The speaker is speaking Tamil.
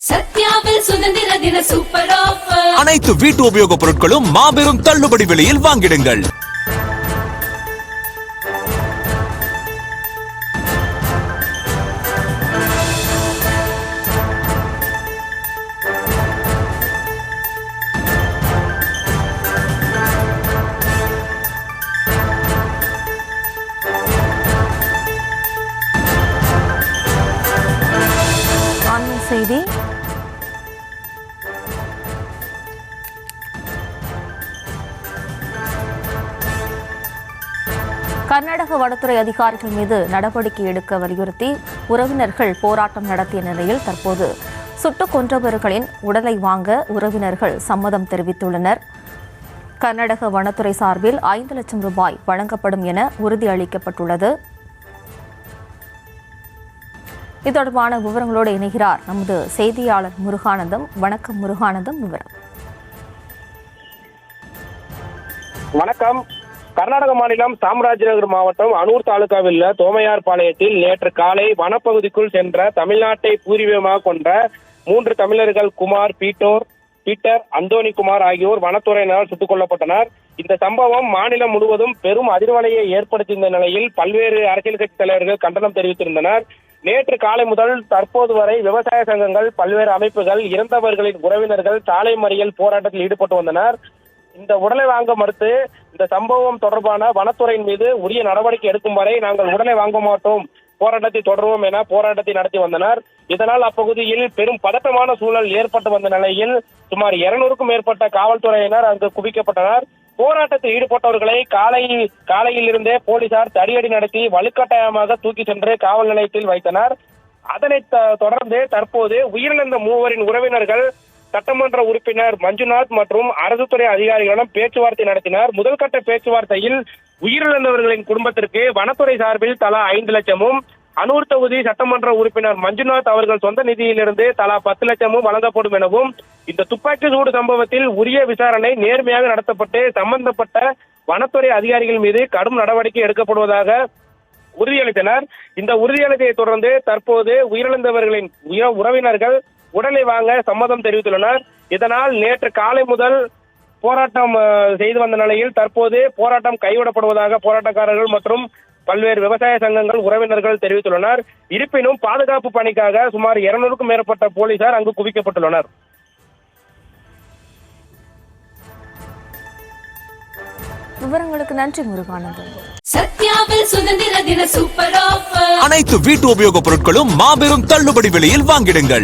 சத்யாவில் சுதந்திர தின சூப்பர் ஆஃபர். அனைத்து வீட்டு உபயோகப் பொருட்களும் மாபெரும் தள்ளுபடி விலையில் வாங்கிடுங்கள். செய்தி கர்நாடக வனத்துறை அதிகாரிகள் மீது நடவடிக்கை எடுக்க வலியுறுத்தி உறவினர்கள் போராட்டம் நடத்திய நிலையில் தற்போது சுட்டுக் கொன்றவர்களின் உடலை வாங்க உறவினர்கள் சம்மதம் தெரிவித்துள்ளனர். கர்நாடக வனத்துறை சார்பில் 5 லட்சம் ரூபாய் வழங்கப்படும் என உறுதியளிக்கப்பட்டுள்ளது. இது தொடர்பான விவரங்களோடு இணைகிறார் நமது செய்தியாளர் முருகானந்தம். வணக்கம் முருகானந்தம், விவரம். வணக்கம். கர்நாடக மாநிலம் சாம்ராஜ்நகர் மாவட்டம் அனூர் தாலுகாவில் உள்ள தோமையார் பாளையத்தில் நேற்று காலை வனப்பகுதிக்குள் சென்ற தமிழ்நாட்டை பூர்வீகமாக கொண்ட 3 தமிழர்கள் குமார், பீட்டர், அந்தோனி குமார் ஆகியோர் வனத்துறையினரால் சுட்டுக் கொல்லப்பட்டனர். இந்த சம்பவம் மாநிலம் முழுவதும் பெரும் அதிர்வலையை ஏற்படுத்தியிருந்த நிலையில் பல்வேறு அரசியல் கட்சி தலைவர்கள் கண்டனம் தெரிவித்திருந்தனர். நேற்று காலை முதல் தற்போது வரை விவசாய சங்கங்கள், பல்வேறு அமைப்புகள், இறந்தவர்களின் உறவினர்கள் சாலை மறியல் போராட்டத்தில் ஈடுபட்டு வந்தனர். இந்த உடலை வாங்க மறுத்து இந்த சம்பவம் தொடர்பான வனத்துறையின் மீது உரிய நடவடிக்கை எடுக்கும் வரை நாங்கள் உடலை வாங்க மாட்டோம், போராட்டத்தை தொடருவோம் என போராட்டத்தை நடத்தி வந்தனர். இதனால் அப்பகுதியில் பெரும் பதட்டமான சூழல் ஏற்பட்டு வந்த நிலையில் சுமார் 200க்கும் மேற்பட்ட காவல்துறையினர் அங்கு குவிக்கப்பட்டனர். போராட்டத்தில் ஈடுபட்டவர்களை காலையில் இருந்தே போலீசார் தடியடி நடத்தி வலுக்கட்டாயமாக தூக்கி சென்று காவல் நிலையத்தில் வைத்தனர். அதனைத் தொடர்ந்து தற்போது உயிரிழந்த 3 உறவினர்கள் சட்டமன்ற உறுப்பினர் மஞ்சுநாத் மற்றும் அரசுத்துறை அதிகாரிகளிடம் பேச்சுவார்த்தை நடத்தினர். முதல் கட்ட பேச்சுவார்த்தையில் உயிரிழந்தவர்களின் குடும்பத்திற்கு வனத்துறை சார்பில் தலா 5 லட்சமும், அனூர் தொகுதி சட்டமன்ற உறுப்பினர் மஞ்சுநாத் அவர்கள் சொந்த நிதியிலிருந்து தலா 10 லட்சமும் வழங்கப்படும் எனவும், இந்த துப்பாக்கி சூடு சம்பவத்தில் உரிய விசாரணை நேர்மையாக நடத்தப்பட்டு சம்பந்தப்பட்ட வனத்துறை அதிகாரிகள் மீது கடும் நடவடிக்கை எடுக்கப்படுவதாக உறுதியளித்தனர். இந்த உறுதியளித்ததை தொடர்ந்து தற்போது உயிரிழந்தவர்களின் உறவினர்கள் உடலை வாங்க சம்மதம் தெரிவித்துள்ளனர். இதனால் நேற்று காலை முதல் போராட்டம் செய்து வந்த நிலையில் தற்போது போராட்டம் கைவிடப்படுவதாக போராட்டக்காரர்கள் மற்றும் பல்வேறு விவசாய சங்கங்கள் உறவினர்கள் தெரிவித்துள்ளனர். இருப்பினும் பாதுகாப்பு பணிக்காக சுமார் 200க்கும் மேற்பட்ட போலீசார் அங்கு குவிக்கப்பட்டுள்ளனர். விவரங்களுக்கு நன்றி முருகானந்தம். சத்யாவில் சுதந்திர தின சூப்பர் ஆஃபர். அனைத்து வீட்டு உபயோகப் பொருட்களும் மாபெரும் தள்ளுபடி விலையில் வாங்கிடுங்கள்.